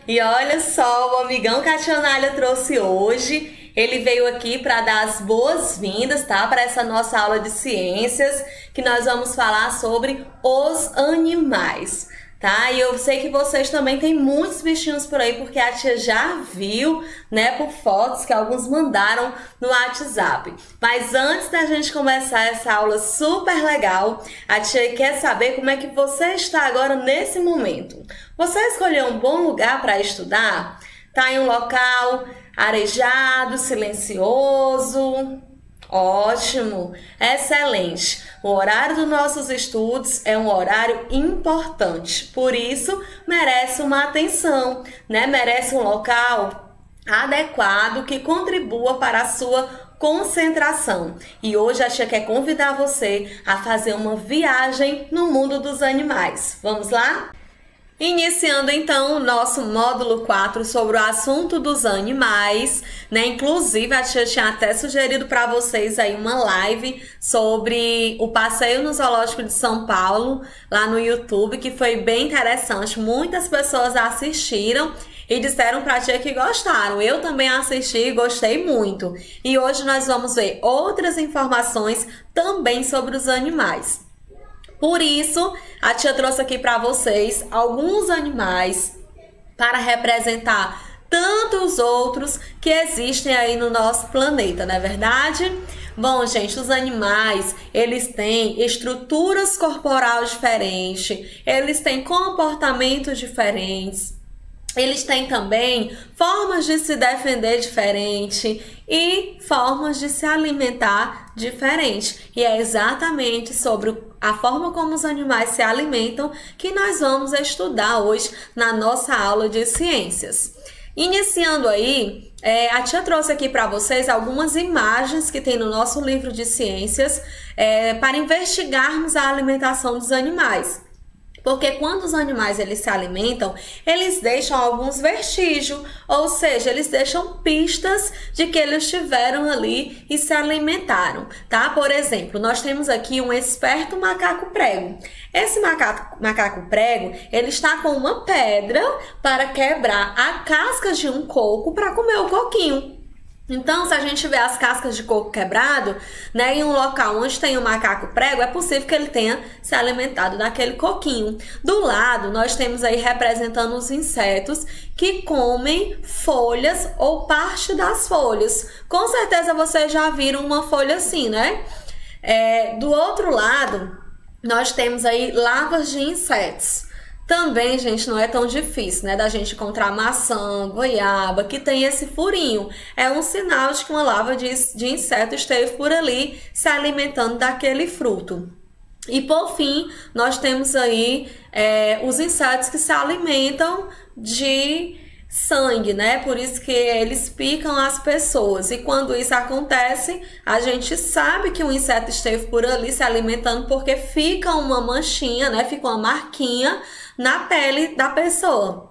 E olha só, o amigão que a tia Nália trouxe hoje, ele veio aqui para dar as boas-vindas, tá? Para essa nossa aula de ciências, que nós vamos falar sobre os animais, tá? E eu sei que vocês também têm muitos bichinhos por aí, porque a tia já viu, né, por fotos que alguns mandaram no WhatsApp. Mas antes da gente começar essa aula super legal, a tia quer saber como é que você está agora nesse momento. Você escolheu um bom lugar para estudar? Tá em um local arejado, silencioso? Ótimo, excelente. O horário dos nossos estudos é um horário importante, por isso merece uma atenção, né? Merece um local adequado que contribua para a sua concentração. E hoje a tia quer convidar você a fazer uma viagem no mundo dos animais. Vamos lá? Iniciando então o nosso módulo 4 sobre o assunto dos animais, né? Inclusive a tia tinha até sugerido para vocês aí uma live sobre o passeio no Zoológico de São Paulo, lá no YouTube, que foi bem interessante. Muitas pessoas assistiram e disseram pra tia que gostaram. Eu também assisti e gostei muito. E hoje nós vamos ver outras informações também sobre os animais. Por isso, a tia trouxe aqui para vocês alguns animais para representar tantos outros que existem aí no nosso planeta, não é verdade? Bom, gente, os animais, eles têm estruturas corporais diferentes, eles têm comportamentos diferentes. Eles têm também formas de se defender diferente e formas de se alimentar diferente. E é exatamente sobre a forma como os animais se alimentam que nós vamos estudar hoje na nossa aula de ciências. Iniciando aí, a tia trouxe aqui para vocês algumas imagens que tem no nosso livro de ciências para investigarmos a alimentação dos animais. Porque quando os animais eles se alimentam, eles deixam alguns vestígios, ou seja, eles deixam pistas de que eles estiveram ali e se alimentaram, tá? Por exemplo, nós temos aqui um esperto macaco prego. Esse macaco prego, ele está com uma pedra para quebrar a casca de um coco para comer o coquinho. Então, se a gente vê as cascas de coco quebrado, né, em um local onde tem um macaco prego, é possível que ele tenha se alimentado daquele coquinho. Do lado, nós temos aí representando os insetos que comem folhas ou parte das folhas. Com certeza vocês já viram uma folha assim, né? Do outro lado, nós temos aí larvas de insetos. Também, gente, não é tão difícil, né, da gente encontrar maçã, goiaba, que tem esse furinho. É um sinal de que uma larva de inseto esteve por ali se alimentando daquele fruto. E, por fim, nós temos aí os insetos que se alimentam de sangue, né? Por isso que eles picam as pessoas. E quando isso acontece, a gente sabe que o inseto esteve por ali se alimentando porque fica uma manchinha, né? Fica uma marquinha na pele da pessoa,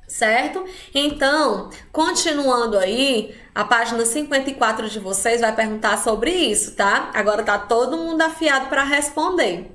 certo? Então, continuando aí, a página 54 de vocês vai perguntar sobre isso, tá? Agora tá todo mundo afiado para responder.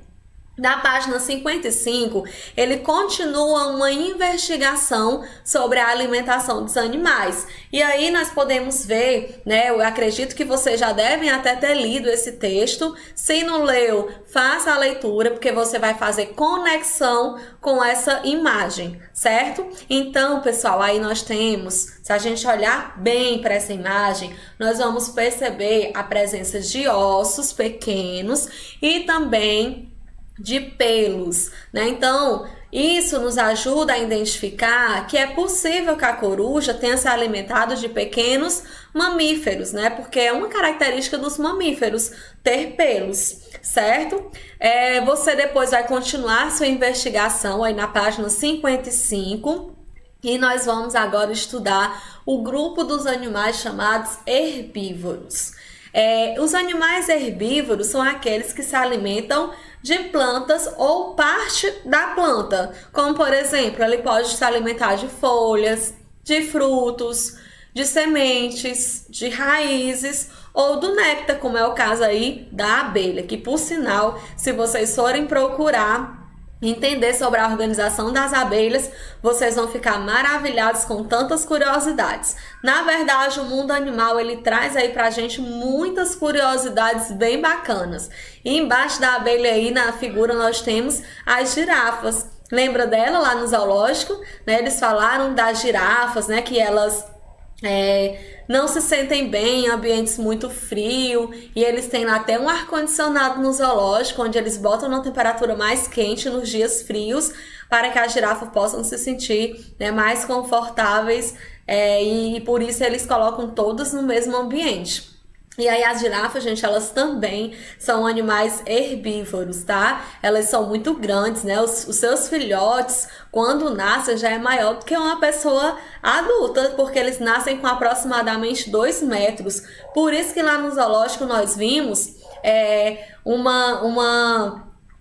Na página 55, ele continua uma investigação sobre a alimentação dos animais. E aí nós podemos ver, né? Eu acredito que vocês já devem até ter lido esse texto. Se não leu, faça a leitura, porque você vai fazer conexão com essa imagem, certo? Então, pessoal, aí nós temos, se a gente olhar bem para essa imagem, nós vamos perceber a presença de ossos pequenos e também de pelos, né? Então, isso nos ajuda a identificar que é possível que a coruja tenha se alimentado de pequenos mamíferos, né? Porque é uma característica dos mamíferos ter pelos, certo? Você depois vai continuar sua investigação aí na página 55 e nós vamos agora estudar o grupo dos animais chamados herbívoros. Os animais herbívoros são aqueles que se alimentam de plantas ou parte da planta, como por exemplo, ele pode se alimentar de folhas, de frutos, de sementes, de raízes ou do néctar, como é o caso aí da abelha, que por sinal, se vocês forem procurar entender sobre a organização das abelhas, vocês vão ficar maravilhados com tantas curiosidades. Na verdade, o mundo animal, ele traz aí pra gente muitas curiosidades bem bacanas. E embaixo da abelha aí, na figura, nós temos as girafas. Lembra dela lá no zoológico? Né? Eles falaram das girafas, né? Que elas não se sentem bem em ambientes muito frios, e eles têm lá até um ar-condicionado no zoológico, onde eles botam na temperatura mais quente nos dias frios, para que as girafas possam se sentir, né, mais confortáveis, e por isso eles colocam todas no mesmo ambiente. E aí as girafas, gente, elas também são animais herbívoros, tá? Elas são muito grandes, né? Os seus filhotes, quando nascem, já é maior do que uma pessoa adulta, porque eles nascem com aproximadamente 2 metros. Por isso que lá no zoológico nós vimos um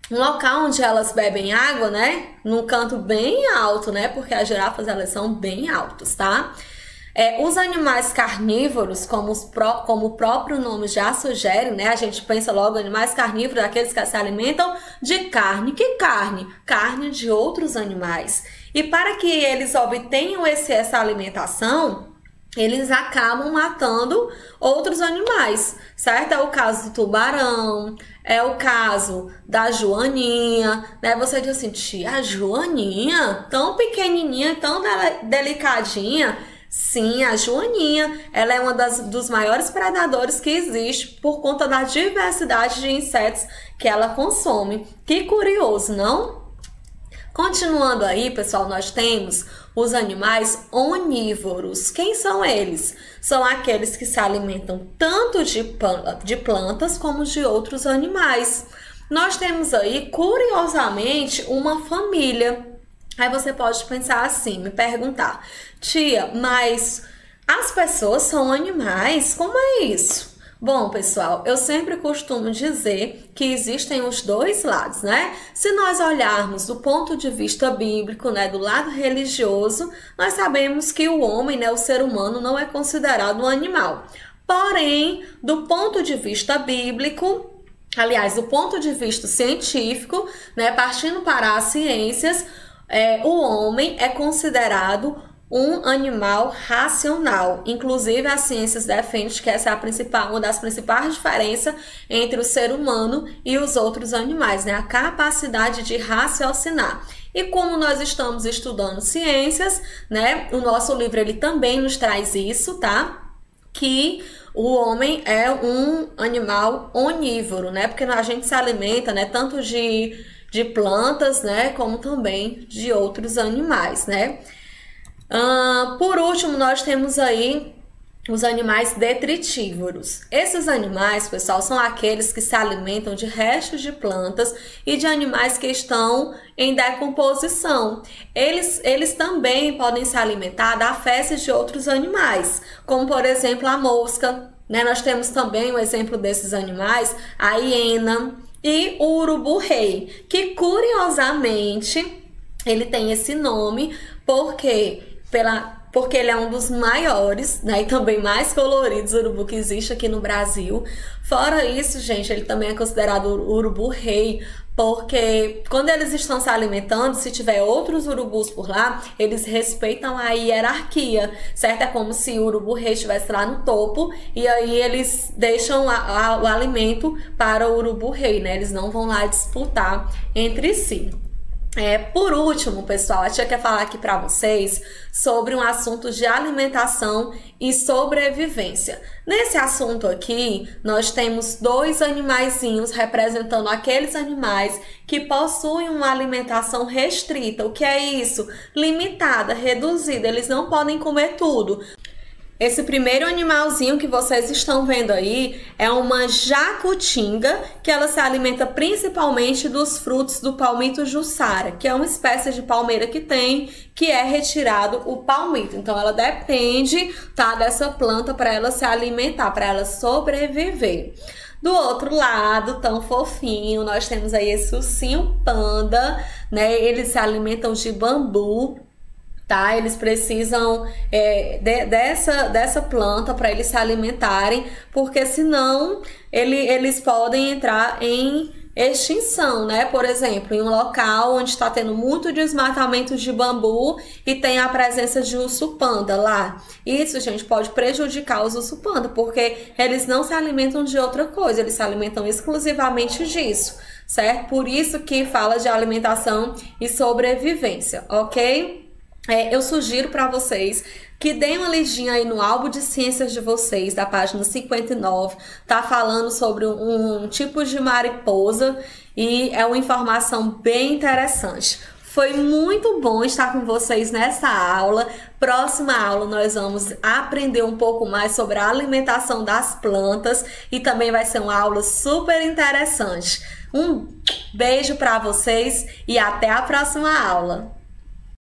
local onde elas bebem água, né? Num canto bem alto, né? Porque as girafas, elas são bem altas, tá? Os animais carnívoros, como o próprio nome já sugere, né? A gente pensa logo animais carnívoros, aqueles que se alimentam de carne. Que carne? Carne de outros animais. E para que eles obtenham essa alimentação, eles acabam matando outros animais, certo? É o caso do tubarão, é o caso da joaninha, né? Você diz assim, tia, a joaninha, tão pequenininha, tão delicadinha. Sim, a joaninha, ela é uma dos maiores predadores que existe por conta da diversidade de insetos que ela consome. Que curioso, não? Continuando aí, pessoal, nós temos os animais onívoros. Quem são eles? São aqueles que se alimentam tanto de plantas como de outros animais. Nós temos aí, curiosamente, uma família. Aí você pode pensar assim, me perguntar, tia, mas as pessoas são animais? Como é isso? Bom, pessoal, eu sempre costumo dizer que existem os dois lados, né? Se nós olharmos do ponto de vista bíblico, né, do lado religioso, nós sabemos que o homem, né, o ser humano, não é considerado um animal. Porém, do ponto de vista bíblico, aliás, do ponto de vista científico, né, partindo para as ciências, o homem é considerado um animal racional. Inclusive, as ciências defendem que essa é uma das principais diferenças entre o ser humano e os outros animais, né? A capacidade de raciocinar. E como nós estamos estudando ciências, né? O nosso livro, ele também nos traz isso, tá? Que o homem é um animal onívoro, né? Porque a gente se alimenta, né? Tanto de plantas, né? Como também de outros animais, né? Por último, nós temos aí os animais detritívoros. Esses animais, pessoal, são aqueles que se alimentam de restos de plantas e de animais que estão em decomposição. Eles também podem se alimentar da fezes de outros animais, como por exemplo a mosca, né? Nós temos também um exemplo desses animais, a hiena e o urubu-rei, que curiosamente ele tem esse nome porque ele é um dos maiores, né, e também mais coloridos urubu que existe aqui no Brasil. Fora isso, gente, ele também é considerado o urubu-rei, porque quando eles estão se alimentando, se tiver outros urubus por lá, eles respeitam a hierarquia, certo? É como se o urubu-rei estivesse lá no topo, e aí eles deixam o alimento para o urubu-rei, né? Eles não vão lá disputar entre si. Por último, pessoal, a tia quer falar aqui para vocês sobre um assunto de alimentação e sobrevivência. Nesse assunto aqui, nós temos 2 animaizinhos representando aqueles animais que possuem uma alimentação restrita. O que é isso? Limitada, reduzida. Eles não podem comer tudo. Esse primeiro animalzinho que vocês estão vendo aí é uma jacutinga, que ela se alimenta principalmente dos frutos do palmito jussara, que é uma espécie de palmeira que é retirado o palmito. Então ela depende, tá, dessa planta para ela se alimentar, para ela sobreviver. Do outro lado, tão fofinho, nós temos aí esse ursinho panda, né? Eles se alimentam de bambu. Tá? Eles precisam dessa planta para eles se alimentarem, porque senão eles podem entrar em extinção, né? Por exemplo, em um local onde está tendo muito desmatamento de bambu e tem a presença de urso-panda lá. Isso, gente, pode prejudicar os urso-panda, porque eles não se alimentam de outra coisa, eles se alimentam exclusivamente disso, certo? Por isso que fala de alimentação e sobrevivência, ok? Eu sugiro para vocês que deem uma lidinha aí no álbum de ciências de vocês, da página 59, tá falando sobre um tipo de mariposa e é uma informação bem interessante. Foi muito bom estar com vocês nessa aula. Próxima aula nós vamos aprender um pouco mais sobre a alimentação das plantas e também vai ser uma aula super interessante. Um beijo para vocês e até a próxima aula.